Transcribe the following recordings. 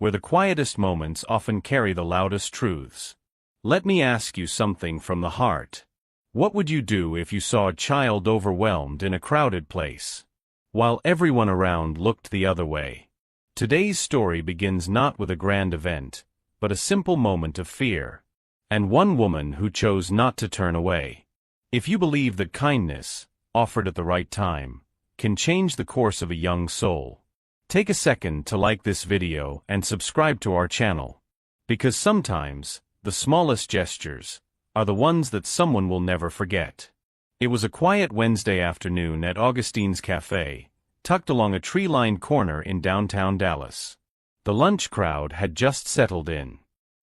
where the quietest moments often carry the loudest truths. Let me ask you something from the heart. What would you do if you saw a child overwhelmed in a crowded place, while everyone around looked the other way? Today's story begins not with a grand event, but a simple moment of fear, and one woman who chose not to turn away. If you believe that kindness, offered at the right time, can change the course of a young soul, take a second to like this video and subscribe to our channel, because sometimes, the smallest gestures are the ones that someone will never forget. It was a quiet Wednesday afternoon at Augustine's Cafe, tucked along a tree-lined corner in downtown Dallas. The lunch crowd had just settled in.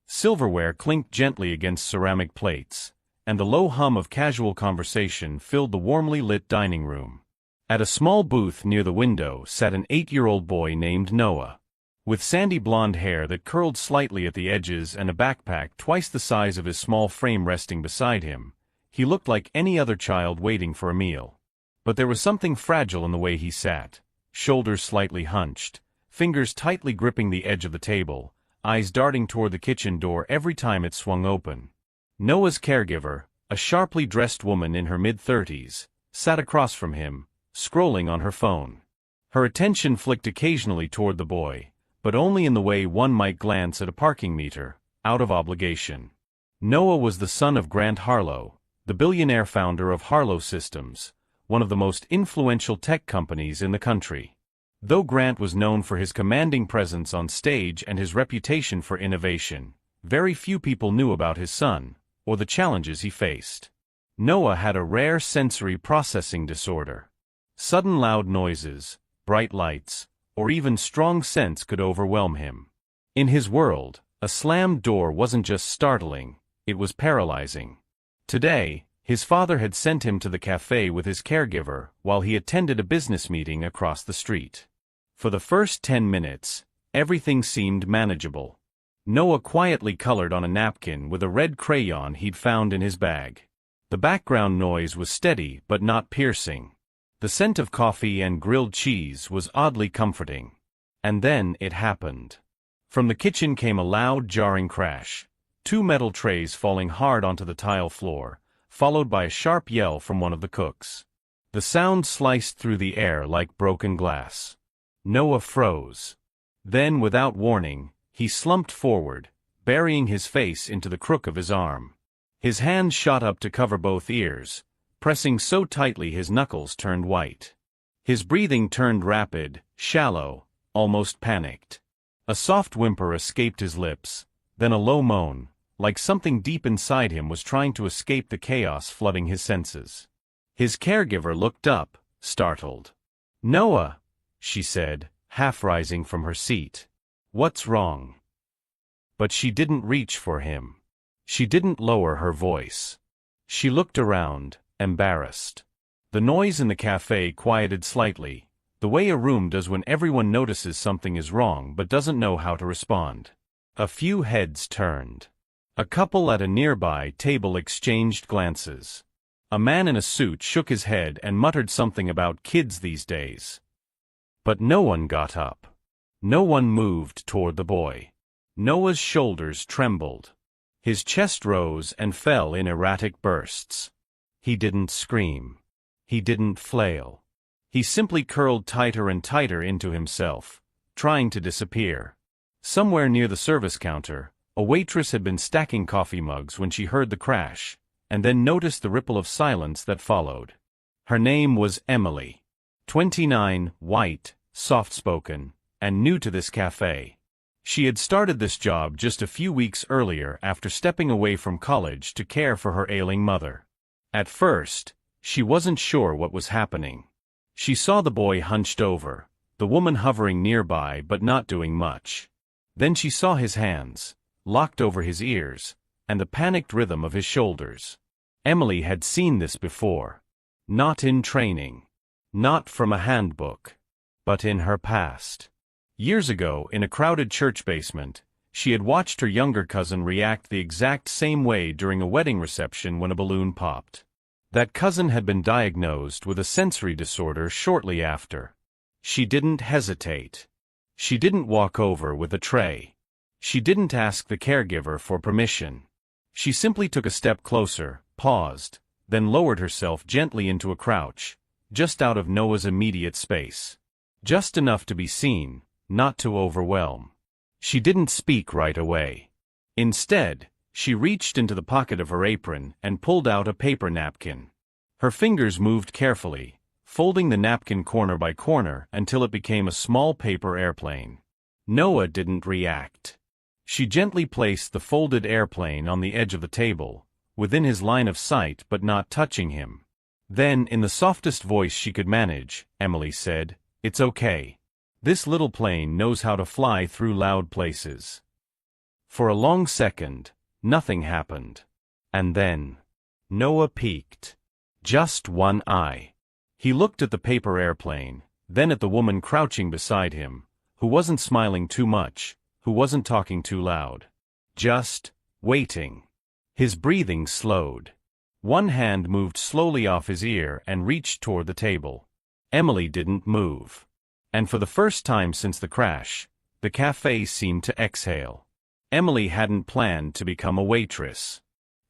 Silverware clinked gently against ceramic plates, and the low hum of casual conversation filled the warmly lit dining room. At a small booth near the window sat an 8-year-old boy named Noah. With sandy blonde hair that curled slightly at the edges and a backpack twice the size of his small frame resting beside him, he looked like any other child waiting for a meal. But there was something fragile in the way he sat, shoulders slightly hunched, fingers tightly gripping the edge of the table, eyes darting toward the kitchen door every time it swung open. Noah's caregiver, a sharply dressed woman in her mid-30s, sat across from him, scrolling on her phone. Her attention flicked occasionally toward the boy, but only in the way one might glance at a parking meter, out of obligation. Noah was the son of Grant Harlow, the billionaire founder of Harlow Systems, one of the most influential tech companies in the country. Though Grant was known for his commanding presence on stage and his reputation for innovation, very few people knew about his son, or the challenges he faced. Noah had a rare sensory processing disorder. Sudden loud noises, bright lights, or even strong scents could overwhelm him. In his world, a slammed door wasn't just startling, it was paralyzing. Today, his father had sent him to the cafe with his caregiver while he attended a business meeting across the street. For the first 10 minutes, everything seemed manageable. Noah quietly colored on a napkin with a red crayon he'd found in his bag. The background noise was steady but not piercing. The scent of coffee and grilled cheese was oddly comforting. And then it happened. From the kitchen came a loud, jarring crash, 2 metal trays falling hard onto the tile floor, followed by a sharp yell from one of the cooks. The sound sliced through the air like broken glass. Noah froze. Then, without warning, he slumped forward, burying his face into the crook of his arm. His hand shot up to cover both ears, pressing so tightly his knuckles turned white. His breathing turned rapid, shallow, almost panicked. A soft whimper escaped his lips, then a low moan, like something deep inside him was trying to escape the chaos flooding his senses. His caregiver looked up, startled. "Noah," she said, half rising from her seat. "What's wrong?" But she didn't reach for him. She didn't lower her voice. She looked around, embarrassed. The noise in the cafe quieted slightly, the way a room does when everyone notices something is wrong but doesn't know how to respond. A few heads turned. A couple at a nearby table exchanged glances. A man in a suit shook his head and muttered something about kids these days. But no one got up. No one moved toward the boy. Noah's shoulders trembled. His chest rose and fell in erratic bursts. He didn't scream. He didn't flail. He simply curled tighter and tighter into himself, trying to disappear. Somewhere near the service counter, a waitress had been stacking coffee mugs when she heard the crash, and then noticed the ripple of silence that followed. Her name was Emily. 29, white, soft-spoken, and new to this cafe. She had started this job just a few weeks earlier after stepping away from college to care for her ailing mother. At first, she wasn't sure what was happening. She saw the boy hunched over, the woman hovering nearby but not doing much. Then she saw his hands, locked over his ears, and the panicked rhythm of his shoulders. Emily had seen this before. Not in training. Not from a handbook. But in her past. Years ago, in a crowded church basement, she had watched her younger cousin react the exact same way during a wedding reception when a balloon popped. That cousin had been diagnosed with a sensory disorder shortly after. She didn't hesitate. She didn't walk over with a tray. She didn't ask the caregiver for permission. She simply took a step closer, paused, then lowered herself gently into a crouch, just out of Noah's immediate space. Just enough to be seen, not to overwhelm. She didn't speak right away. Instead, she reached into the pocket of her apron and pulled out a paper napkin. Her fingers moved carefully, folding the napkin corner by corner until it became a small paper airplane. Noah didn't react. She gently placed the folded airplane on the edge of the table, within his line of sight but not touching him. Then, in the softest voice she could manage, Emily said, "It's okay. This little plane knows how to fly through loud places." For a long second, nothing happened. And then, Noah peeked. Just one eye. He looked at the paper airplane, then at the woman crouching beside him, who wasn't smiling too much, who wasn't talking too loud. Just waiting. His breathing slowed. One hand moved slowly off his ear and reached toward the table. Emily didn't move. And for the first time since the crash, the cafe seemed to exhale. Emily hadn't planned to become a waitress.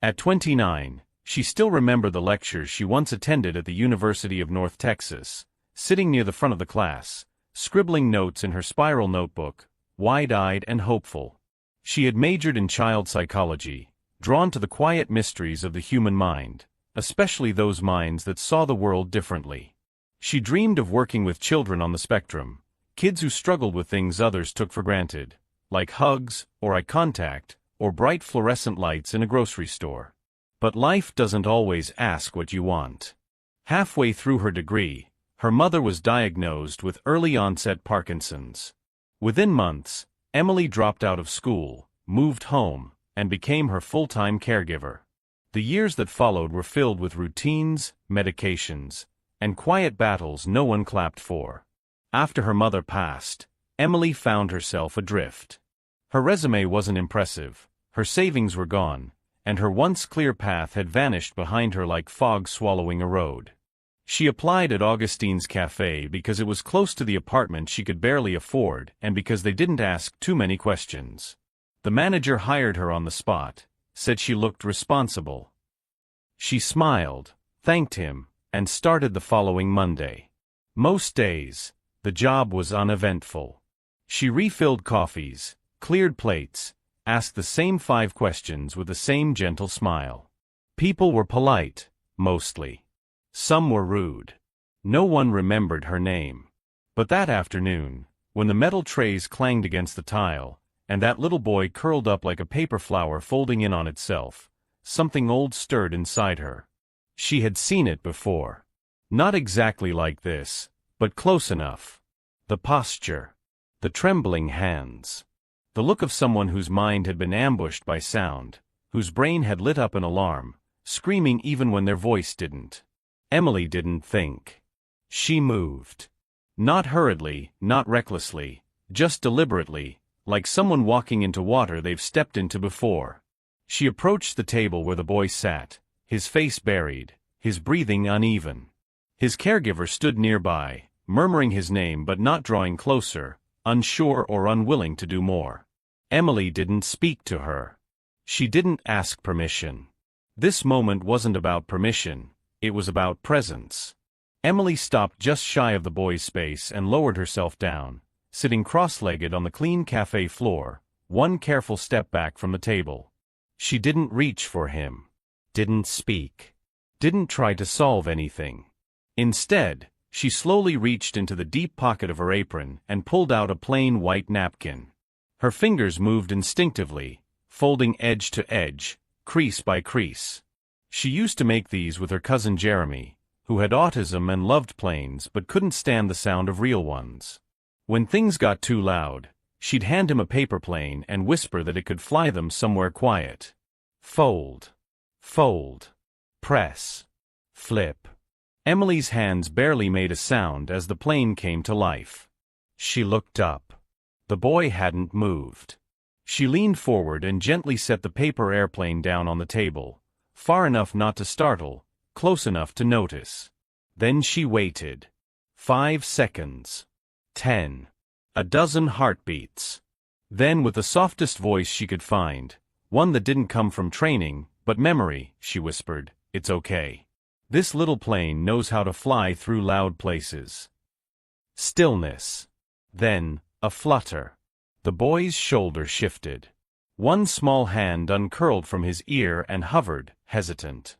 At 29, she still remembered the lectures she once attended at the University of North Texas, sitting near the front of the class, scribbling notes in her spiral notebook, wide-eyed and hopeful. She had majored in child psychology, drawn to the quiet mysteries of the human mind, especially those minds that saw the world differently. She dreamed of working with children on the spectrum, kids who struggled with things others took for granted, like hugs, or eye contact, or bright fluorescent lights in a grocery store. But life doesn't always ask what you want. Halfway through her degree, her mother was diagnosed with early-onset Parkinson's. Within months, Emily dropped out of school, moved home, and became her full-time caregiver. The years that followed were filled with routines, medications, and quiet battles no one clapped for. After her mother passed, Emily found herself adrift. Her resume wasn't impressive, her savings were gone, and her once clear path had vanished behind her like fog swallowing a road. She applied at Augustine's Cafe because it was close to the apartment she could barely afford and because they didn't ask too many questions. The manager hired her on the spot, said she looked responsible. She smiled, thanked him, and started the following Monday. Most days, the job was uneventful. She refilled coffees, cleared plates, asked the same 5 questions with the same gentle smile. People were polite, mostly. Some were rude. No one remembered her name. But that afternoon, when the metal trays clanged against the tile, and that little boy curled up like a paper flower folding in on itself, something old stirred inside her. She had seen it before. Not exactly like this, but close enough. The posture. The trembling hands. The look of someone whose mind had been ambushed by sound, whose brain had lit up an alarm, screaming even when their voice didn't. Emily didn't think. She moved. Not hurriedly, not recklessly, just deliberately, like someone walking into water they've stepped into before. She approached the table where the boy sat, his face buried, his breathing uneven. His caregiver stood nearby, murmuring his name but not drawing closer, unsure or unwilling to do more. Emily didn't speak to her. She didn't ask permission. This moment wasn't about permission, it was about presence. Emily stopped just shy of the boy's space and lowered herself down, sitting cross-legged on the clean cafe floor, one careful step back from the table. She didn't reach for him. Didn't speak. Didn't try to solve anything. Instead, she slowly reached into the deep pocket of her apron and pulled out a plain white napkin. Her fingers moved instinctively, folding edge to edge, crease by crease. She used to make these with her cousin Jeremy, who had autism and loved planes but couldn't stand the sound of real ones. When things got too loud, she'd hand him a paper plane and whisper that it could fly them somewhere quiet. Fold. Fold. Press. Flip. Emily's hands barely made a sound as the plane came to life. She looked up. The boy hadn't moved. She leaned forward and gently set the paper airplane down on the table, far enough not to startle, close enough to notice. Then she waited. 5 seconds. 10. A dozen heartbeats. Then, with the softest voice she could find, one that didn't come from training, but memory, she whispered, "It's okay. This little plane knows how to fly through loud places." Stillness. Then, a flutter. The boy's shoulder shifted. One small hand uncurled from his ear and hovered, hesitant.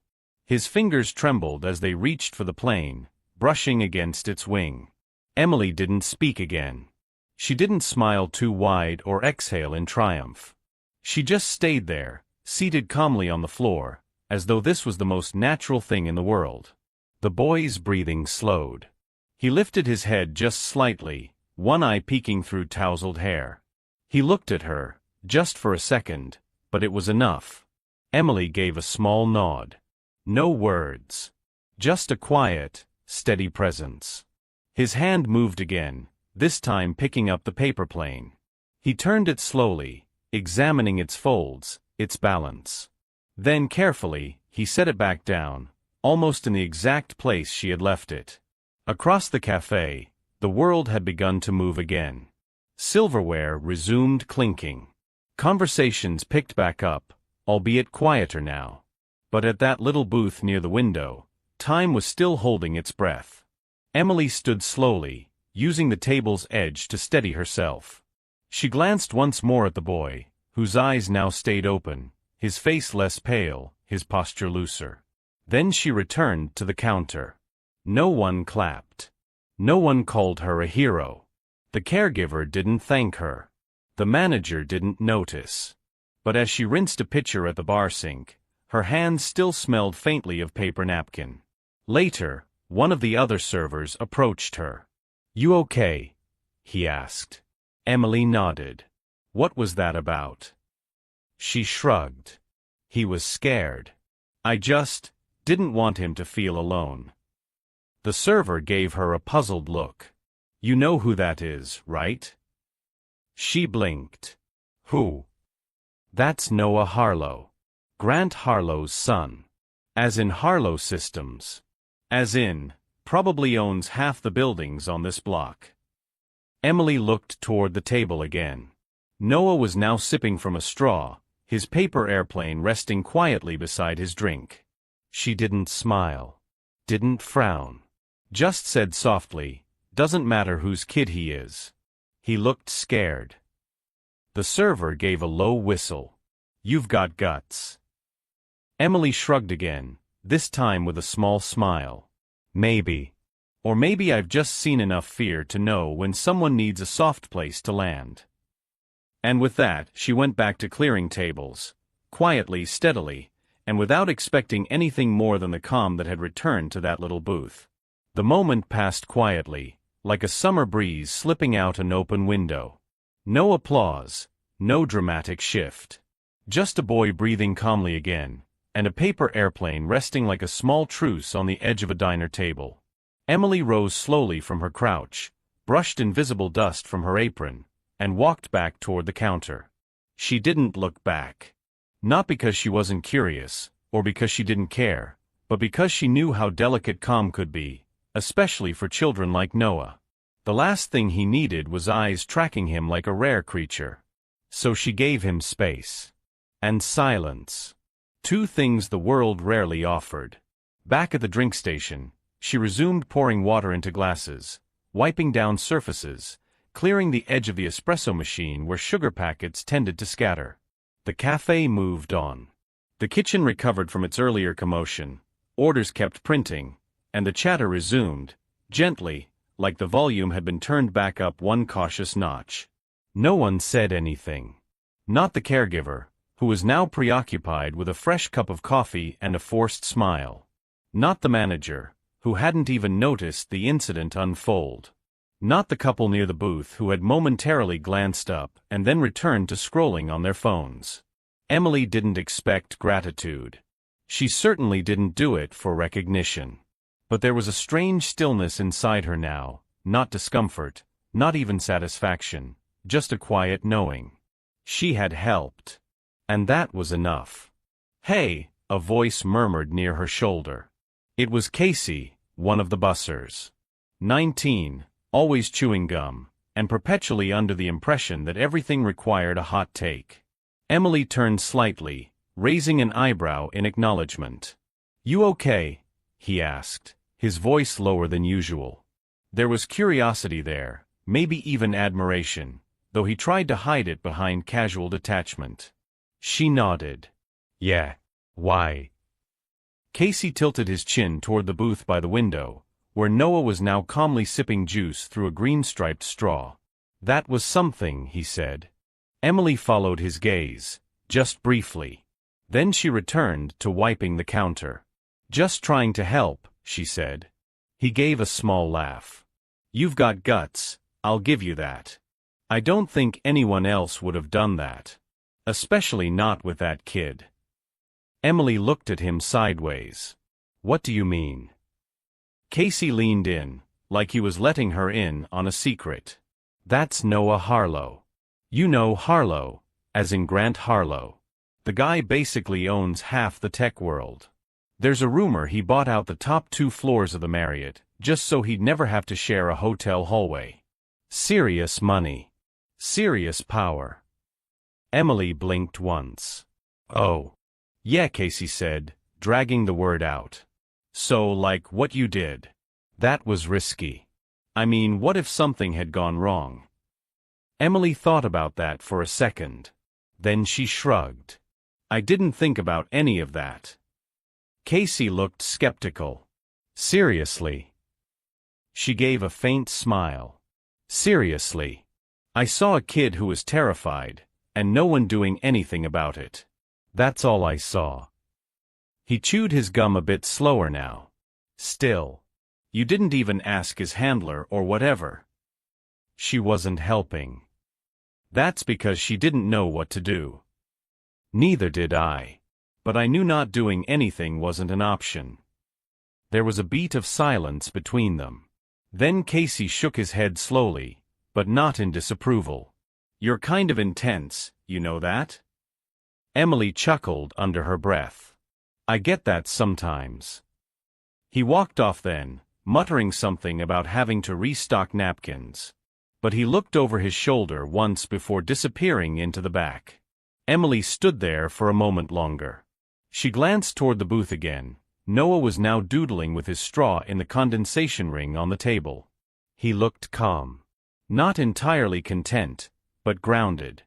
His fingers trembled as they reached for the plane, brushing against its wing. Emily didn't speak again. She didn't smile too wide or exhale in triumph. She just stayed there, seated calmly on the floor, as though this was the most natural thing in the world. The boy's breathing slowed. He lifted his head just slightly, one eye peeking through tousled hair. He looked at her, just for a second, but it was enough. Emily gave a small nod. No words. Just a quiet, steady presence. His hand moved again, this time picking up the paper plane. He turned it slowly, examining its folds, its balance. Then carefully, he set it back down, almost in the exact place she had left it. Across the cafe, the world had begun to move again. Silverware resumed clinking. Conversations picked back up, albeit quieter now. But at that little booth near the window, time was still holding its breath. Emily stood slowly, using the table's edge to steady herself. She glanced once more at the boy, whose eyes now stayed open, his face less pale, his posture looser. Then she returned to the counter. No one clapped. No one called her a hero. The caregiver didn't thank her. The manager didn't notice. But as she rinsed a pitcher at the bar sink, her hands still smelled faintly of paper napkin. Later, one of the other servers approached her. "You okay?" he asked. Emily nodded. What was that about? She shrugged. He was scared. "I just didn't want him to feel alone." The server gave her a puzzled look. "You know who that is, right?" She blinked. "Who?" "That's Noah Harlow. Grant Harlow's son. As in Harlow Systems. As in, probably owns half the buildings on this block." Emily looked toward the table again. Noah was now sipping from a straw, his paper airplane resting quietly beside his drink. She didn't smile. Didn't frown. Just said softly, "Doesn't matter whose kid he is." He looked scared. The server gave a low whistle. "You've got guts." Emily shrugged again, this time with a small smile. "Maybe. Or maybe I've just seen enough fear to know when someone needs a soft place to land." And with that, she went back to clearing tables, quietly, steadily, and without expecting anything more than the calm that had returned to that little booth. The moment passed quietly, like a summer breeze slipping out an open window. No applause, no dramatic shift. Just a boy breathing calmly again, and a paper airplane resting like a small truce on the edge of a diner table. Emily rose slowly from her crouch, brushed invisible dust from her apron, and walked back toward the counter. She didn't look back. Not because she wasn't curious, or because she didn't care, but because she knew how delicate calm could be, especially for children like Noah. The last thing he needed was eyes tracking him like a rare creature. So she gave him space. And silence. Two things the world rarely offered. Back at the drink station, she resumed pouring water into glasses, wiping down surfaces, clearing the edge of the espresso machine where sugar packets tended to scatter. The cafe moved on. The kitchen recovered from its earlier commotion, orders kept printing, and the chatter resumed, gently, like the volume had been turned back up one cautious notch. No one said anything. Not the caregiver, who was now preoccupied with a fresh cup of coffee and a forced smile. Not the manager, who hadn't even noticed the incident unfold. Not the couple near the booth who had momentarily glanced up and then returned to scrolling on their phones. Emily didn't expect gratitude. She certainly didn't do it for recognition. But there was a strange stillness inside her now, not discomfort, not even satisfaction, just a quiet knowing. She had helped. And that was enough. "Hey," a voice murmured near her shoulder. It was Casey, one of the bussers. 19, always chewing gum, and perpetually under the impression that everything required a hot take. Emily turned slightly, raising an eyebrow in acknowledgement. "You okay?" he asked, his voice lower than usual. There was curiosity there, maybe even admiration, though he tried to hide it behind casual detachment. She nodded. "Yeah. Why?" Casey tilted his chin toward the booth by the window, where Noah was now calmly sipping juice through a green-striped straw. "That was something," he said. Emily followed his gaze, just briefly. Then she returned to wiping the counter. "Just trying to help," she said. He gave a small laugh. "You've got guts, I'll give you that. I don't think anyone else would have done that. Especially not with that kid." Emily looked at him sideways. "What do you mean?" Casey leaned in, like he was letting her in on a secret. "That's Noah Harlow. You know Harlow, as in Grant Harlow. The guy basically owns half the tech world. There's a rumor he bought out the top 2 floors of the Marriott, just so he'd never have to share a hotel hallway. Serious money. Serious power." Emily blinked once. "Oh. Yeah," Casey said, dragging the word out. "So, like what you did. That was risky. I mean, what if something had gone wrong?" Emily thought about that for a second. Then she shrugged. "I didn't think about any of that." Casey looked skeptical. "Seriously?" She gave a faint smile. "Seriously. I saw a kid who was terrified, and no one doing anything about it. That's all I saw." He chewed his gum a bit slower now. "Still. You didn't even ask his handler or whatever." She wasn't helping. "That's because she didn't know what to do. Neither did I. But I knew not doing anything wasn't an option." There was a beat of silence between them. Then Casey shook his head slowly, but not in disapproval. "You're kind of intense, you know that?" Emily chuckled under her breath. "I get that sometimes." He walked off then, muttering something about having to restock napkins. But he looked over his shoulder once before disappearing into the back. Emily stood there for a moment longer. She glanced toward the booth again. Noah was now doodling with his straw in the condensation ring on the table. He looked calm. Not entirely content, but grounded.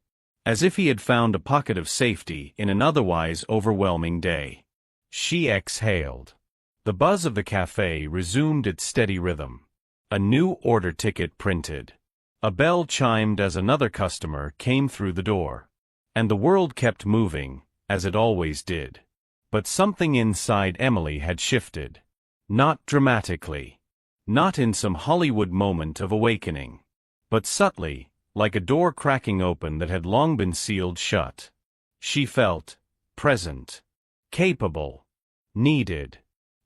As if he had found a pocket of safety in an otherwise overwhelming day. She exhaled. The buzz of the cafe resumed its steady rhythm. A new order ticket printed. A bell chimed as another customer came through the door. And the world kept moving, as it always did. But something inside Emily had shifted. Not dramatically. Not in some Hollywood moment of awakening. But subtly, like a door cracking open that had long been sealed shut. She felt present. Capable. Needed.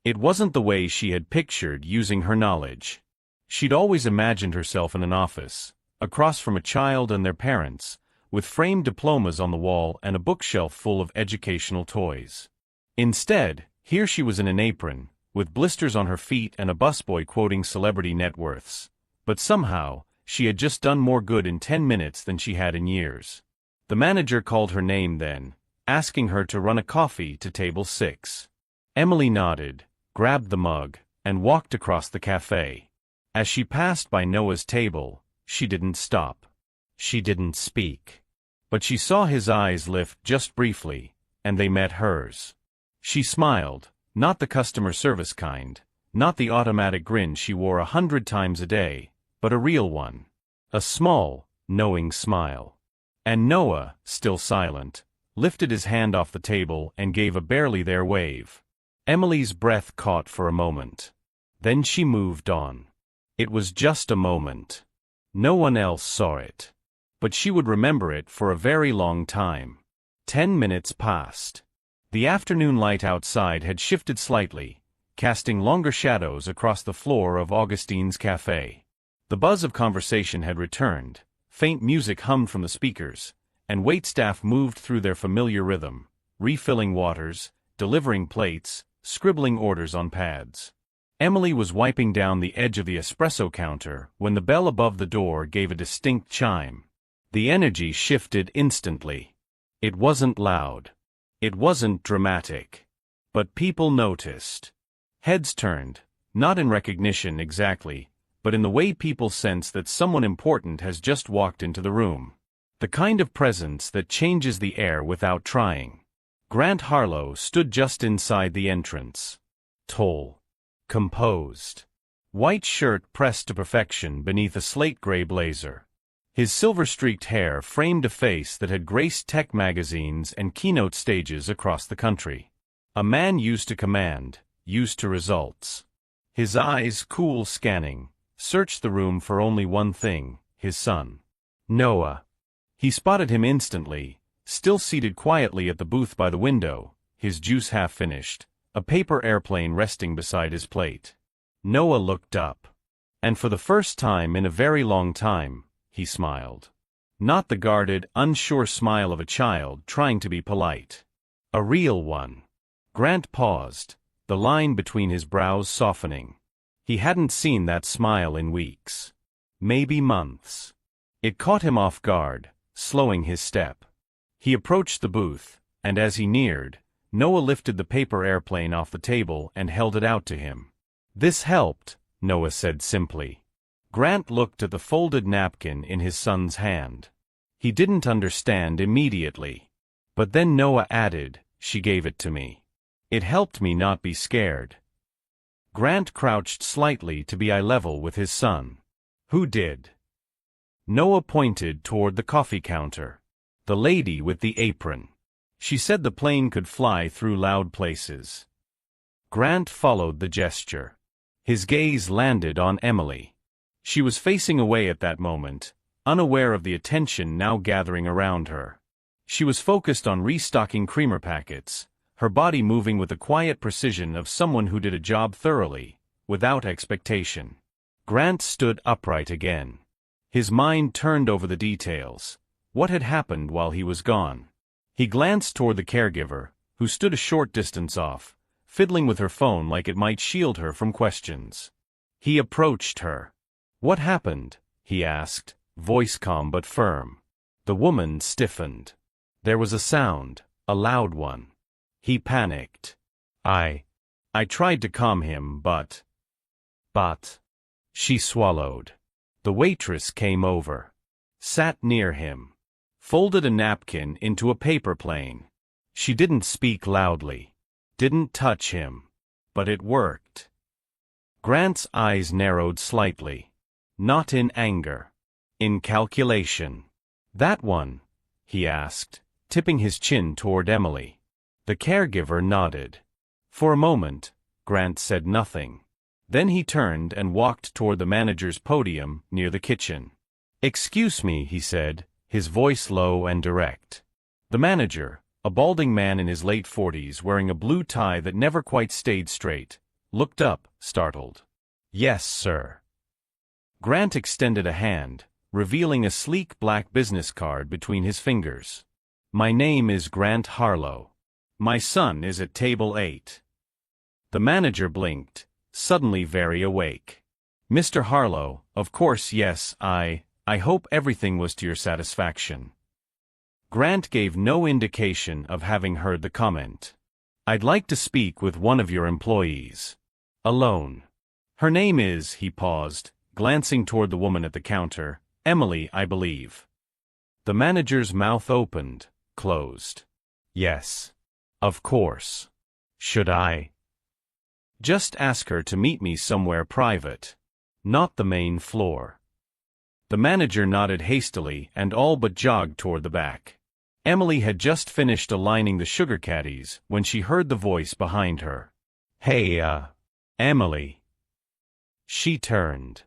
It wasn't the way she had pictured using her knowledge. She'd always imagined herself in an office, across from a child and their parents, with framed diplomas on the wall and a bookshelf full of educational toys. Instead, here she was in an apron, with blisters on her feet and a busboy quoting celebrity net worths. But somehow, she had just done more good in 10 minutes than she had in years. The manager called her name then, asking her to run a coffee to table 6. Emily nodded, grabbed the mug, and walked across the cafe. As she passed by Noah's table, she didn't stop. She didn't speak. But she saw his eyes lift just briefly, and they met hers. She smiled, not the customer service kind, not the automatic grin she wore 100 times a day, but a real one. A small, knowing smile. And Noah, still silent, lifted his hand off the table and gave a barely there wave. Emily's breath caught for a moment. Then she moved on. It was just a moment. No one else saw it. But she would remember it for a very long time. 10 minutes passed. The afternoon light outside had shifted slightly, casting longer shadows across the floor of Augustine's cafe. The buzz of conversation had returned, faint music hummed from the speakers, and waitstaff moved through their familiar rhythm, refilling waters, delivering plates, scribbling orders on pads. Emily was wiping down the edge of the espresso counter when the bell above the door gave a distinct chime. The energy shifted instantly. It wasn't loud. It wasn't dramatic. But people noticed. Heads turned, not in recognition exactly, but in the way people sense that someone important has just walked into the room. The kind of presence that changes the air without trying. Grant Harlow stood just inside the entrance. Tall. Composed. White shirt pressed to perfection beneath a slate-gray blazer. His silver-streaked hair framed a face that had graced tech magazines and keynote stages across the country. A man used to command, used to results. His eyes, cool scanning, searched the room for only one thing, his son. Noah. He spotted him instantly, still seated quietly at the booth by the window, his juice half finished, a paper airplane resting beside his plate. Noah looked up. And for the first time in a very long time, he smiled. Not the guarded, unsure smile of a child trying to be polite. A real one. Grant paused, the line between his brows softening. He hadn't seen that smile in weeks. Maybe months. It caught him off guard, slowing his step. He approached the booth, and as he neared, Noah lifted the paper airplane off the table and held it out to him. "This helped," Noah said simply. Grant looked at the folded napkin in his son's hand. He didn't understand immediately. But then Noah added, "She gave it to me. It helped me not be scared." Grant crouched slightly to be eye level with his son. "Who did?" Noah pointed toward the coffee counter. "The lady with the apron. She said the plane could fly through loud places." Grant followed the gesture. His gaze landed on Emily. She was facing away at that moment, unaware of the attention now gathering around her. She was focused on restocking creamer packets, her body moving with the quiet precision of someone who did a job thoroughly, without expectation. Grant stood upright again. His mind turned over the details. What had happened while he was gone? He glanced toward the caregiver, who stood a short distance off, fiddling with her phone like it might shield her from questions. He approached her. "What happened?" he asked, voice calm but firm. The woman stiffened. There was a sound, a loud one. He panicked. I tried to calm him, but. She swallowed. The waitress came over. Sat near him. Folded a napkin into a paper plane. She didn't speak loudly. Didn't touch him. But it worked. Grant's eyes narrowed slightly. Not in anger. In calculation. "That one?" he asked, tipping his chin toward Emily. The caregiver nodded. For a moment, Grant said nothing. Then he turned and walked toward the manager's podium near the kitchen. "Excuse me," he said, his voice low and direct. The manager, a balding man in his late 40s wearing a blue tie that never quite stayed straight, looked up, startled. "Yes, sir." Grant extended a hand, revealing a sleek black business card between his fingers. "My name is Grant Harlow. My son is at table 8. The manager blinked, suddenly very awake. "Mr. Harlow, of course, yes, I hope everything was to your satisfaction." Grant gave no indication of having heard the comment. "I'd like to speak with one of your employees. Alone. Her name is," he paused, glancing toward the woman at the counter, "Emily, I believe." The manager's mouth opened, closed. "Yes. Of course. Should I?" "Just ask her to meet me somewhere private. Not the main floor." The manager nodded hastily and all but jogged toward the back. Emily had just finished aligning the sugar caddies when she heard the voice behind her. "Hey, Emily." She turned.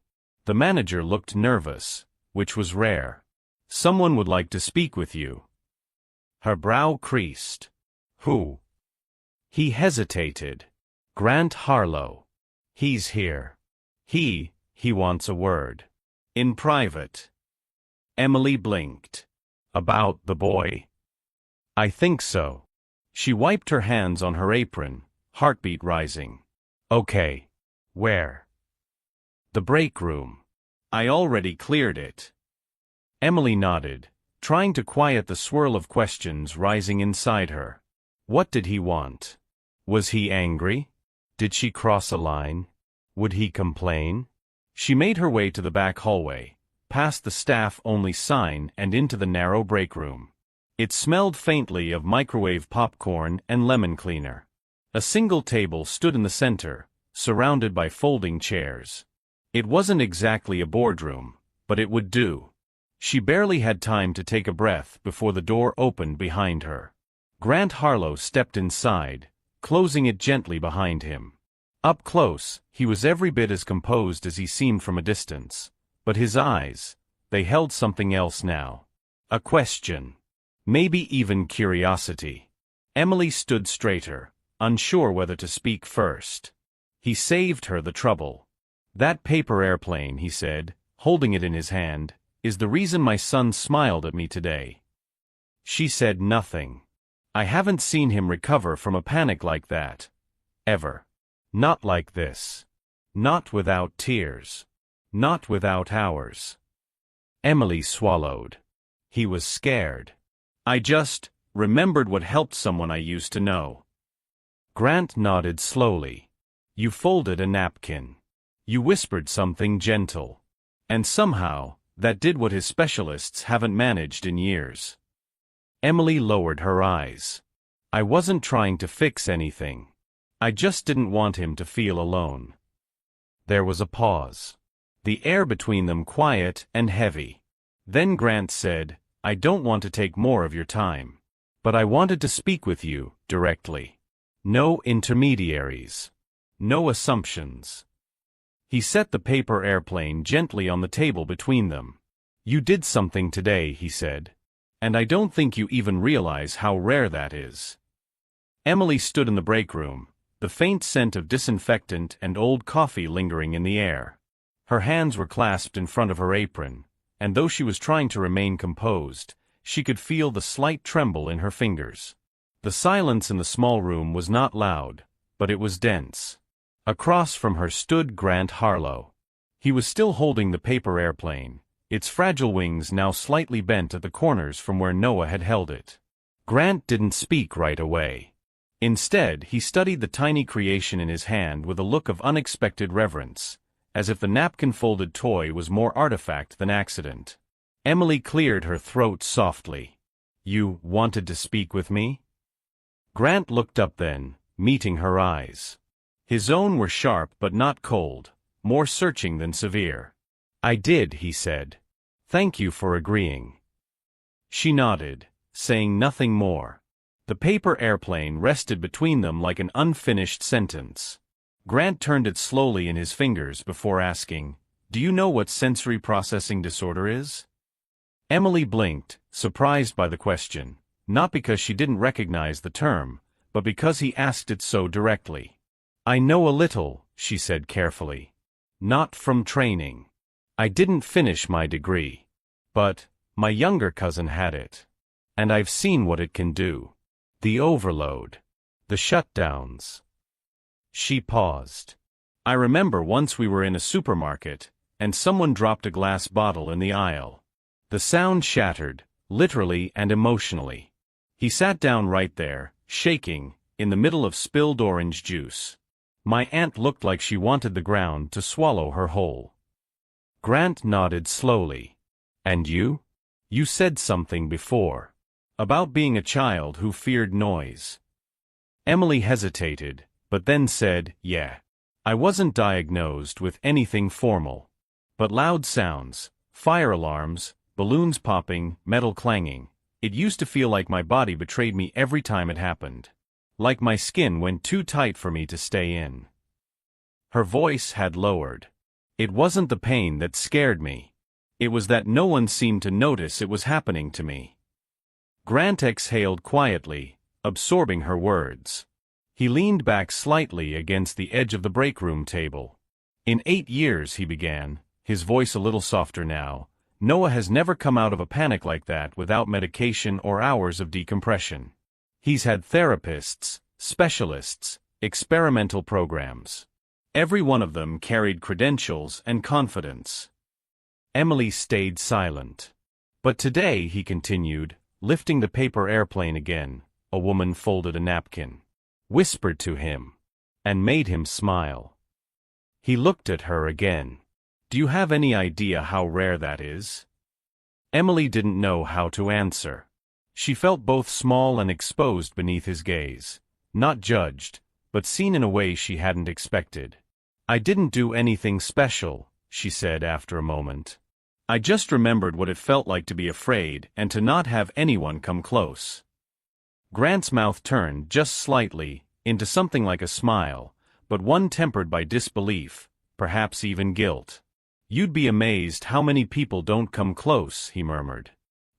The manager looked nervous, which was rare. "Someone would like to speak with you." Her brow creased. "Who?" He hesitated. "Grant Harlow. He's here. He wants a word. In private." Emily blinked. "About the boy?" "I think so." She wiped her hands on her apron, heartbeat rising. "Okay. Where? The break room. I already cleared it. Emily nodded, trying to quiet the swirl of questions rising inside her. What did he want? Was he angry? Did she cross a line? Would he complain? She made her way to the back hallway, past the staff-only sign and into the narrow break room. It smelled faintly of microwave popcorn and lemon cleaner. A single table stood in the center, surrounded by folding chairs. It wasn't exactly a boardroom, but it would do. She barely had time to take a breath before the door opened behind her. Grant Harlow stepped inside, closing it gently behind him. Up close, he was every bit as composed as he seemed from a distance, but his eyes, they held something else now. A question. Maybe even curiosity. Emily stood straighter, unsure whether to speak first. He saved her the trouble. That paper airplane, he said, holding it in his hand, is the reason my son smiled at me today. She said nothing. I haven't seen him recover from a panic like that. Ever. Not like this. Not without tears. Not without hours. Emily swallowed. He was scared. I just remembered what helped someone I used to know. Grant nodded slowly. You folded a napkin. You whispered something gentle. And somehow, that did what his specialists haven't managed in years. Emily lowered her eyes. I wasn't trying to fix anything. I just didn't want him to feel alone. There was a pause. The air between them quiet and heavy. Then Grant said, I don't want to take more of your time. But I wanted to speak with you, directly. No intermediaries. No assumptions. He set the paper airplane gently on the table between them. You did something today, he said. And I don't think you even realize how rare that is. Emily stood in the break room, the faint scent of disinfectant and old coffee lingering in the air. Her hands were clasped in front of her apron, and though she was trying to remain composed, she could feel the slight tremble in her fingers. The silence in the small room was not loud, but it was dense. Across from her stood Grant Harlow. He was still holding the paper airplane, its fragile wings now slightly bent at the corners from where Noah had held it. Grant didn't speak right away. Instead, he studied the tiny creation in his hand with a look of unexpected reverence, as if the napkin-folded toy was more artifact than accident. Emily cleared her throat softly. You wanted to speak with me? Grant looked up then, meeting her eyes. His own were sharp but not cold, more searching than severe. I did, he said. Thank you for agreeing. She nodded, saying nothing more. The paper airplane rested between them like an unfinished sentence. Grant turned it slowly in his fingers before asking, Do you know what sensory processing disorder is? Emily blinked, surprised by the question, not because she didn't recognize the term, but because he asked it so directly. I know a little, she said carefully. Not from training. I didn't finish my degree. But my younger cousin had it. And I've seen what it can do. The overload. The shutdowns. She paused. I remember once we were in a supermarket, and someone dropped a glass bottle in the aisle. The sound shattered, literally and emotionally. He sat down right there, shaking, in the middle of spilled orange juice. My aunt looked like she wanted the ground to swallow her whole. Grant nodded slowly. And you? You said something before. About being a child who feared noise. Emily hesitated, but then said, yeah. I wasn't diagnosed with anything formal. But loud sounds, fire alarms, balloons popping, metal clanging, it used to feel like my body betrayed me every time it happened. Like my skin went too tight for me to stay in. Her voice had lowered. It wasn't the pain that scared me. It was that no one seemed to notice it was happening to me. Grant exhaled quietly, absorbing her words. He leaned back slightly against the edge of the break room table. In 8 years, he began, his voice a little softer now, Noah has never come out of a panic like that without medication or hours of decompression. He's had therapists, specialists, experimental programs. Every one of them carried credentials and confidence. Emily stayed silent. But today, he continued, lifting the paper airplane again, a woman folded a napkin, whispered to him, and made him smile. He looked at her again. Do you have any idea how rare that is? Emily didn't know how to answer. She felt both small and exposed beneath his gaze, not judged, but seen in a way she hadn't expected. I didn't do anything special, she said after a moment. I just remembered what it felt like to be afraid and to not have anyone come close. Grant's mouth turned just slightly, into something like a smile, but one tempered by disbelief, perhaps even guilt. You'd be amazed how many people don't come close, he murmured.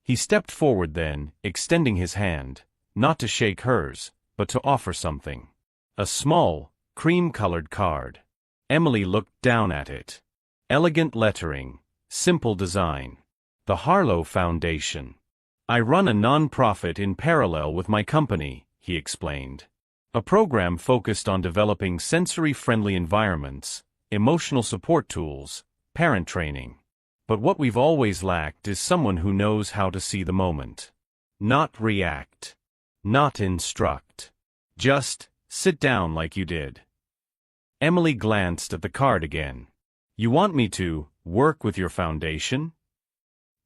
He stepped forward then, extending his hand, not to shake hers, but to offer something. A small, cream-colored card. Emily looked down at it. Elegant lettering, simple design. The Harlow Foundation. I run a non-profit in parallel with my company, he explained. A program focused on developing sensory-friendly environments, emotional support tools, parent training. But what we've always lacked is someone who knows how to see the moment. Not react. Not instruct. Just sit down like you did. Emily glanced at the card again. You want me to work with your foundation?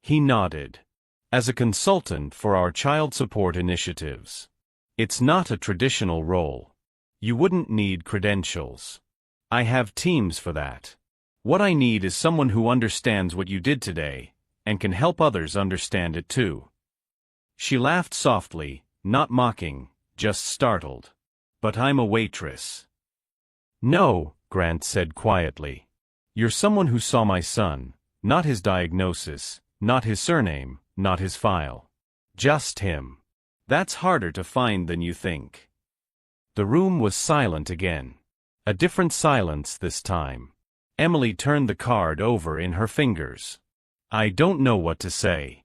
He nodded. As a consultant for our child support initiatives. It's not a traditional role. You wouldn't need credentials. I have teams for that. What I need is someone who understands what you did today, and can help others understand it too. She laughed softly, not mocking, just startled. But I'm a waitress. No, Grant said quietly. You're someone who saw my son, not his diagnosis, not his surname, not his file. Just him. That's harder to find than you think. The room was silent again. A different silence this time. Emily turned the card over in her fingers. I don't know what to say.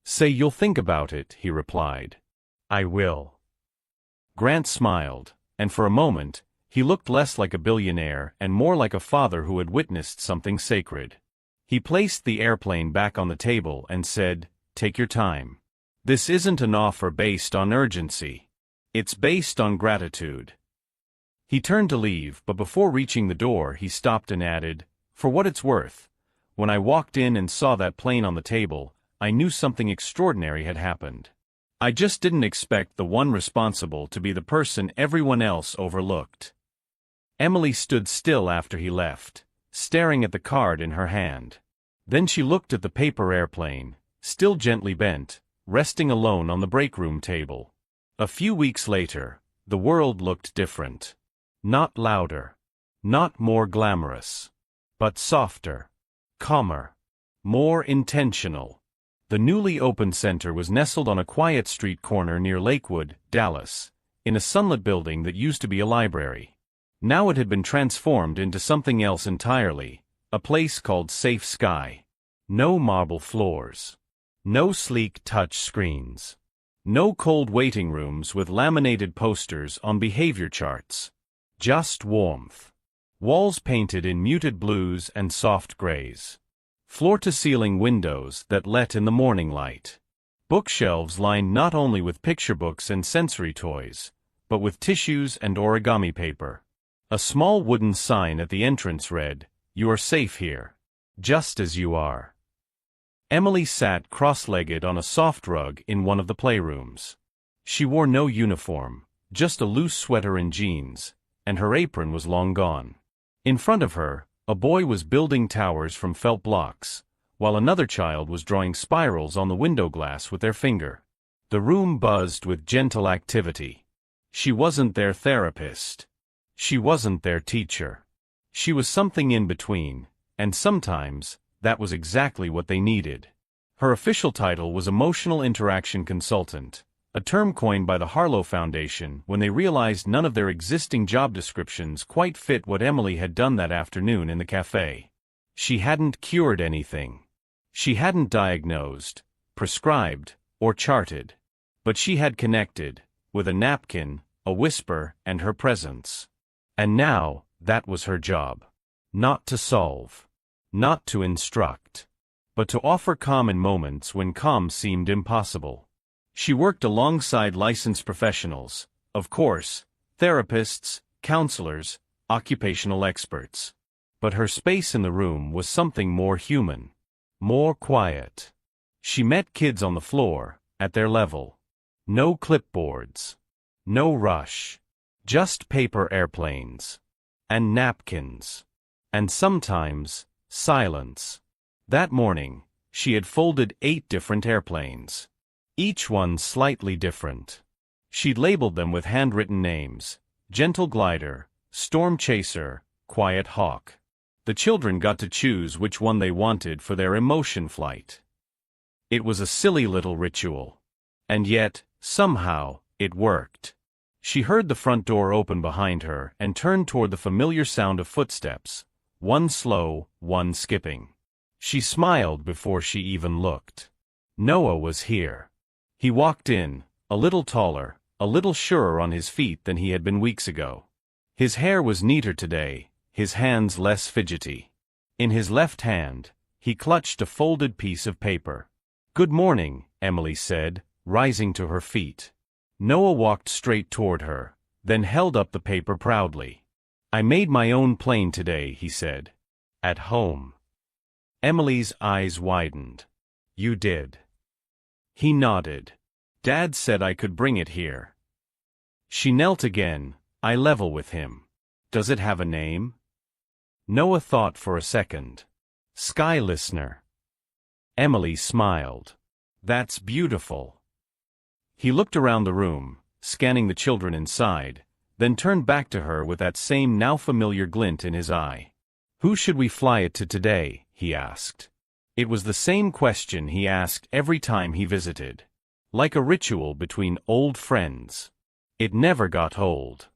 Say you'll think about it, he replied. I will. Grant smiled, and for a moment, he looked less like a billionaire and more like a father who had witnessed something sacred. He placed the airplane back on the table and said, Take your time. This isn't an offer based on urgency. It's based on gratitude. He turned to leave, but before reaching the door he stopped and added, For what it's worth, when I walked in and saw that plane on the table, I knew something extraordinary had happened. I just didn't expect the one responsible to be the person everyone else overlooked. Emily stood still after he left, staring at the card in her hand. Then she looked at the paper airplane, still gently bent, resting alone on the break room table. A few weeks later, the world looked different. Not louder. Not more glamorous. But softer. Calmer. More intentional. The newly opened center was nestled on a quiet street corner near Lakewood, Dallas, in a sunlit building that used to be a library. Now it had been transformed into something else entirely, a place called Safe Sky. No marble floors. No sleek touch screens. No cold waiting rooms with laminated posters on behavior charts. Just warmth. Walls painted in muted blues and soft grays. Floor-to-ceiling windows that let in the morning light. Bookshelves lined not only with picture books and sensory toys, but with tissues and origami paper. A small wooden sign at the entrance read, You are safe here. Just as you are. Emily sat cross-legged on a soft rug in one of the playrooms. She wore no uniform, just a loose sweater and jeans, and her apron was long gone. In front of her, a boy was building towers from felt blocks, while another child was drawing spirals on the window glass with their finger. The room buzzed with gentle activity. She wasn't their therapist. She wasn't their teacher. She was something in between, and sometimes, that was exactly what they needed. Her official title was Emotional Interaction Consultant, a term coined by the Harlow Foundation when they realized none of their existing job descriptions quite fit what Emily had done that afternoon in the cafe. She hadn't cured anything. She hadn't diagnosed, prescribed, or charted. But she had connected, with a napkin, a whisper, and her presence. And now, That was her job. Not to solve. Not to instruct. But to offer calm in moments when calm seemed impossible. She worked alongside licensed professionals, of course, therapists, counselors, occupational experts. But her space in the room was something more human. More quiet. She met kids on the floor, at their level. No clipboards. No rush. Just paper airplanes. And napkins. And sometimes, silence. That morning, she had folded 8 different airplanes. Each one slightly different. She'd labeled them with handwritten names: Gentle Glider, Storm Chaser, Quiet Hawk. The children got to choose which one they wanted for their emotion flight. It was a silly little ritual. And yet, somehow, it worked. She heard the front door open behind her and turned toward the familiar sound of footsteps, one slow, one skipping. She smiled before she even looked. Noah was here. He walked in, a little taller, a little surer on his feet than he had been weeks ago. His hair was neater today, his hands less fidgety. In his left hand, he clutched a folded piece of paper. "Good morning," Emily said, rising to her feet. Noah walked straight toward her, then held up the paper proudly. "I made my own plane today," he said. "At home." Emily's eyes widened. "You did?" He nodded. "Dad said I could bring it here." She knelt again, eye level with him. "Does it have a name?" Noah thought for a second. "Sky Listener." Emily smiled. "That's beautiful." He looked around the room, scanning the children inside, then turned back to her with that same now familiar glint in his eye. "Who should we fly it to today?" he asked. It was the same question he asked every time he visited. Like a ritual between old friends. It never got old.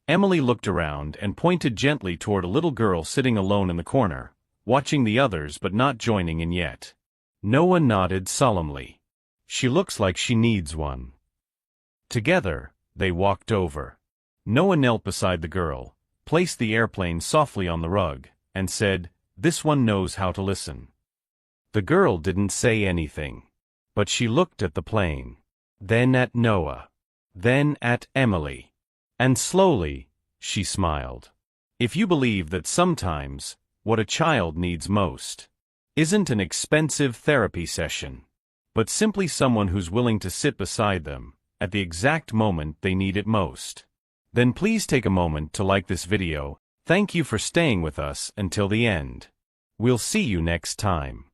Emily looked around and pointed gently toward a little girl sitting alone in the corner, watching the others but not joining in yet. Noah nodded solemnly. "She looks like she needs one." Together, they walked over. Noah knelt beside the girl, placed the airplane softly on the rug, and said, "This one knows how to listen." The girl didn't say anything. But she looked at the plane. Then at Noah. Then at Emily. And slowly, she smiled. If you believe that sometimes, what a child needs most isn't an expensive therapy session, but simply someone who's willing to sit beside them, at the exact moment they need it most, then please take a moment to like this video. Thank you for staying with us until the end. We'll see you next time.